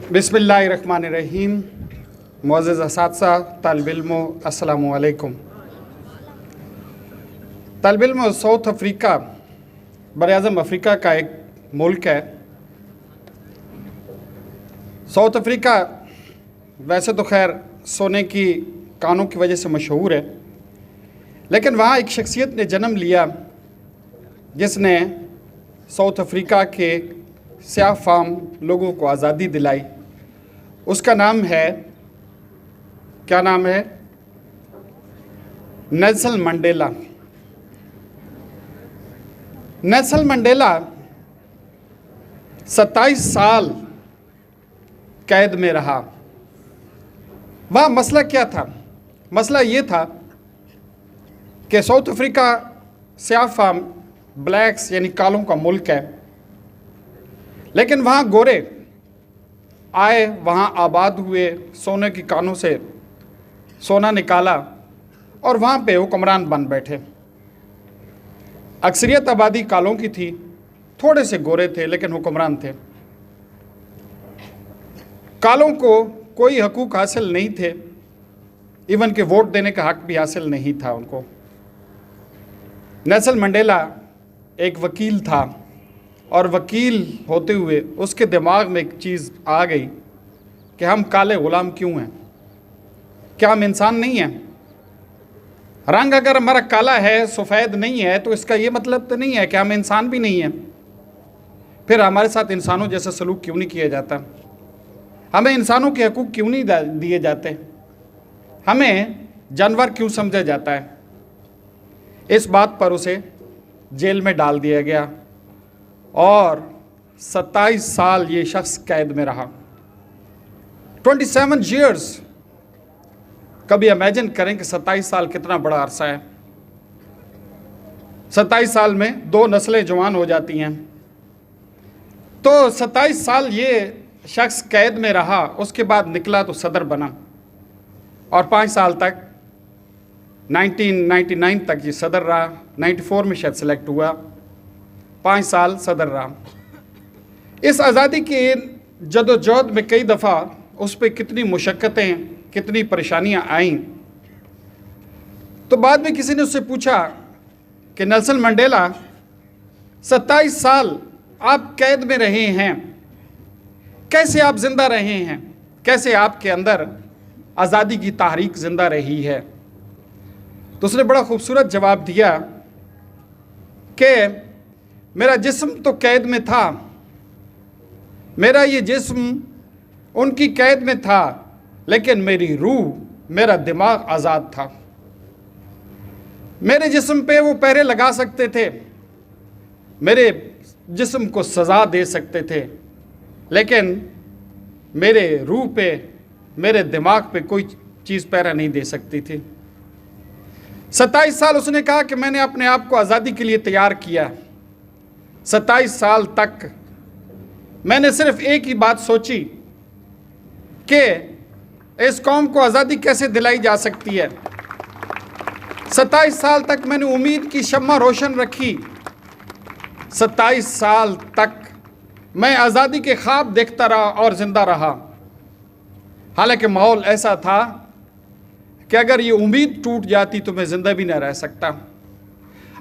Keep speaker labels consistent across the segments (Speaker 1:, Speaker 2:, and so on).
Speaker 1: बिस्मिल्लाहिर्रहमानिर्रहीम। मुअज़्ज़िज़ असातिज़ा, तालिब इल्मो, अस्सलामु अलैकुम। तालिब इल्मो, साउथ अफ्रीका बर-ए-आज़म अफ्रीका का एक मुल्क है। साउथ अफ्रीका वैसे तो खैर सोने की कानों की वजह से मशहूर है, लेकिन वहाँ एक शख्सियत ने जन्म लिया जिसने साउथ अफ्रीका के स्याह फाम लोगों को आज़ादी दिलाई। उसका नाम है, क्या नाम है? Nelson Mandela. नेल्सन मंडेला 27 साल कैद में रहा। वह मसला क्या था? मसला ये था कि साउथ अफ्रीका स्याह फाम ब्लैक्स यानी कालों का मुल्क है, लेकिन वहाँ गोरे आए, वहाँ आबाद हुए, सोने की कानों से सोना निकाला और वहाँ पे हुक्मरान बन बैठे। अक्सरियत आबादी कालों की थी, थोड़े से गोरे थे लेकिन हुक्मरान थे। कालों को कोई हकूक़ हासिल नहीं थे, इवन के वोट देने का हक भी हासिल नहीं था उनको। नेल्सन मंडेला एक वकील था और वकील होते हुए उसके दिमाग में एक चीज़ आ गई कि हम काले ग़ुलाम क्यों हैं? क्या हम इंसान नहीं हैं? रंग अगर हमारा काला है, सफ़ेद नहीं है, तो इसका ये मतलब तो नहीं है कि हम इंसान भी नहीं हैं। फिर हमारे साथ इंसानों जैसा सलूक क्यों नहीं किया जाता? हमें इंसानों के हकूक़ क्यों नहीं दिए जाते? हमें जानवर क्यों समझा जाता है? इस बात पर उसे जेल में डाल दिया गया और 27 साल ये शख्स कैद में रहा। 27 years। कभी इमेजिन करें कि 27 साल कितना बड़ा अरसा है। 27 साल में 2 नस्लें जवान हो जाती हैं। तो 27 साल ये शख्स कैद में रहा, उसके बाद निकला तो सदर बना और 5 साल तक 1999 तक ये सदर रहा। 94 में शायद सेलेक्ट हुआ, 5 साल सदर रहा। इस आज़ादी की जदोजहद में कई दफ़ा उस पर कितनी मुशक्क़तें, कितनी परेशानियां आईं। तो बाद में किसी ने उससे पूछा कि नेल्सन मंडेला 27 साल आप कैद में रहे हैं, कैसे आप ज़िंदा रहे हैं? कैसे आपके अंदर आज़ादी की तहरीक ज़िंदा रही है? तो उसने बड़ा खूबसूरत जवाब दिया कि मेरा जिस्म तो कैद में था, मेरा ये जिस्म उनकी कैद में था, लेकिन मेरी रूह, मेरा दिमाग आज़ाद था। मेरे जिस्म पे वो पहरे लगा सकते थे, मेरे जिस्म को सज़ा दे सकते थे, लेकिन मेरे रूह पे, मेरे दिमाग पे कोई चीज़ पहरा नहीं दे सकती थी। 27 साल उसने कहा कि मैंने अपने आप को आज़ादी के लिए तैयार किया। 27 साल तक मैंने सिर्फ एक ही बात सोची कि इस कौम को आज़ादी कैसे दिलाई जा सकती है। 27 साल तक मैंने उम्मीद की शम्मा रोशन रखी। 27 साल तक मैं आज़ादी के ख्वाब देखता रहा और ज़िंदा रहा। हालांकि माहौल ऐसा था कि अगर ये उम्मीद टूट जाती तो मैं ज़िंदा भी न रह सकता।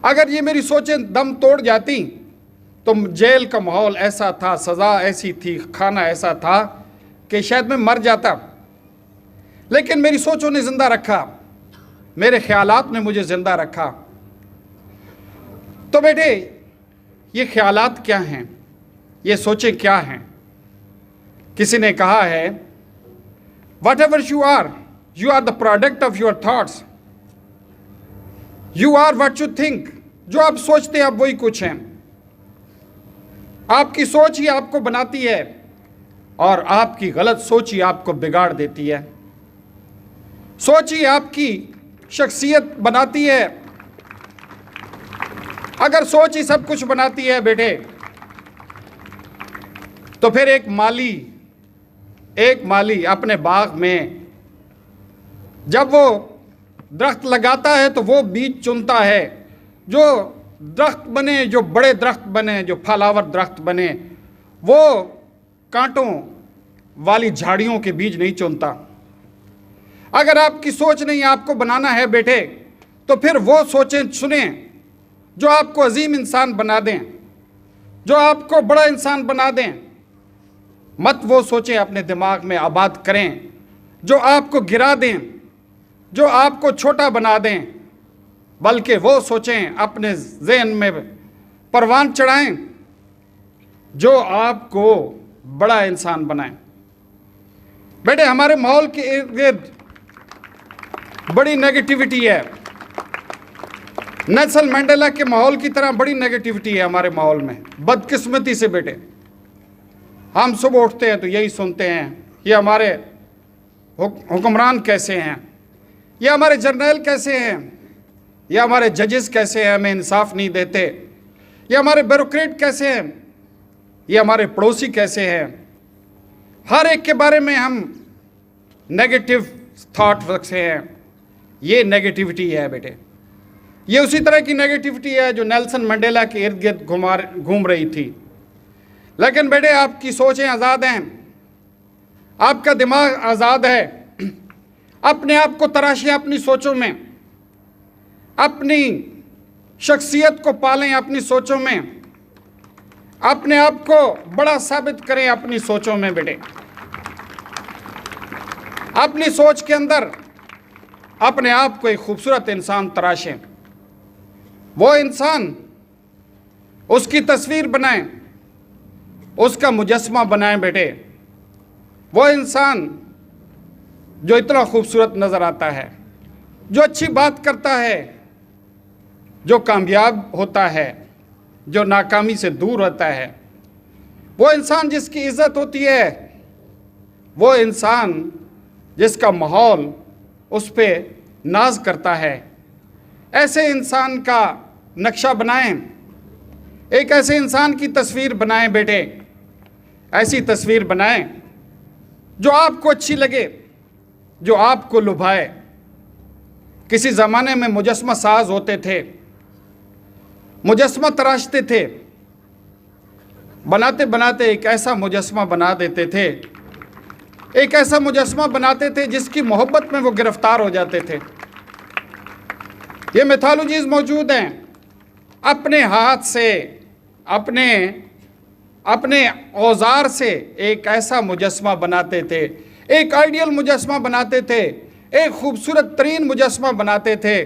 Speaker 1: अगर ये मेरी सोचें दम तोड़ जाती तो जेल का माहौल ऐसा था, सज़ा ऐसी थी, खाना ऐसा था कि शायद मैं मर जाता। लेकिन मेरी सोचों ने ज़िंदा रखा, मेरे ख़यालात ने मुझे ज़िंदा रखा। तो बेटे, ये ख़यालात क्या हैं? ये सोचें क्या हैं? किसी ने कहा है, whatever you are the product of your thoughts. You are what you think. जो आप सोचते हैं आप वही कुछ हैं। आपकी सोच ही आपको बनाती है और आपकी गलत सोच ही आपको बिगाड़ देती है। सोच ही आपकी शख्सियत बनाती है। अगर सोच ही सब कुछ बनाती है बेटे, तो फिर एक माली अपने बाग में जब वो दरख्त लगाता है तो वो बीज चुनता है, जो दरख्त बने, जो बड़े दरख्त बने, जो फलावर दरख्त बने, वो कांटों वाली झाड़ियों के बीज नहीं चुनता। अगर आपकी सोच नहीं आपको बनाना है बेटे, तो फिर वो सोचें चुनें जो आपको अजीम इंसान बना दें, जो आपको बड़ा इंसान बना दें। मत वो सोचें अपने दिमाग में आबाद करें जो आपको गिरा दें, जो आपको छोटा बना दें, बल्कि वो सोचें अपने ज़हन में परवान चढ़ाएं जो आपको बड़ा इंसान बनाए। बेटे, हमारे माहौल के इर्द गिर्द बड़ी नेगेटिविटी है। नेल्सन मंडेला के माहौल की तरह बड़ी नेगेटिविटी है हमारे माहौल में। बदकिस्मती से बेटे, हम सुबह उठते हैं तो यही सुनते हैं, ये हमारे हुक्मरान कैसे हैं, ये हमारे जर्नल कैसे हैं, ये हमारे जजेस कैसे हैं, हमें इंसाफ नहीं देते, ये हमारे ब्यूरोक्रेट कैसे हैं, ये हमारे पड़ोसी कैसे हैं। हर एक के बारे में हम नेगेटिव थॉट रखते हैं। ये नेगेटिविटी है बेटे। ये उसी तरह की नेगेटिविटी है जो नेल्सन मंडेला के इर्द गिर्द घूम रही थी। लेकिन बेटे, आपकी सोचें आज़ाद हैं, आपका दिमाग आज़ाद है। अपने आप को तराशें अपनी सोचों में, अपनी शख्सियत को पालें अपनी सोचों में, अपने आप को बड़ा साबित करें अपनी सोचों में बेटे। अपनी सोच के अंदर अपने आप को एक खूबसूरत इंसान तराशें। वो इंसान, उसकी तस्वीर बनाएं, उसका मुजस्मा बनाएं बेटे। वो इंसान जो इतना खूबसूरत नज़र आता है, जो अच्छी बात करता है, जो कामयाब होता है, जो नाकामी से दूर रहता है, वो इंसान जिसकी इज़्ज़त होती है, वो इंसान जिसका माहौल उस पर नाज करता है। ऐसे इंसान का नक्शा बनाएं, एक ऐसे इंसान की तस्वीर बनाएं बेटे। ऐसी तस्वीर बनाएं जो आपको अच्छी लगे, जो आपको लुभाए। किसी ज़माने में मुजस्मा साज होते थे, मुजस्मा तराशते थे, बनाते बनाते एक ऐसा मुजस्मा बना देते थे, एक ऐसा मुजस्मा बनाते थे जिसकी मोहब्बत में वो गिरफ्तार हो जाते थे। ये मिथोलॉजीज मौजूद हैं। अपने हाथ से, अपने औजार से एक ऐसा मुजस्मा बनाते थे, एक आइडियल मुजस्मा बनाते थे, एक खूबसूरत तरीन मुजस्मा बनाते थे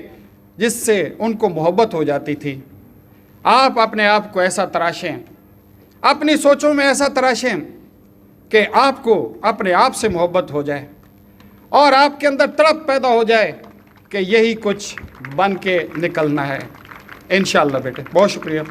Speaker 1: जिससे उनको मोहब्बत हो जाती थी। आप अपने आप को ऐसा तराशें, अपनी सोचों में ऐसा तराशें कि आपको अपने आप से मोहब्बत हो जाए और आपके अंदर तड़प पैदा हो जाए कि यही कुछ बन के निकलना है। इंशाअल्लाह बेटे, बहुत शुक्रिया।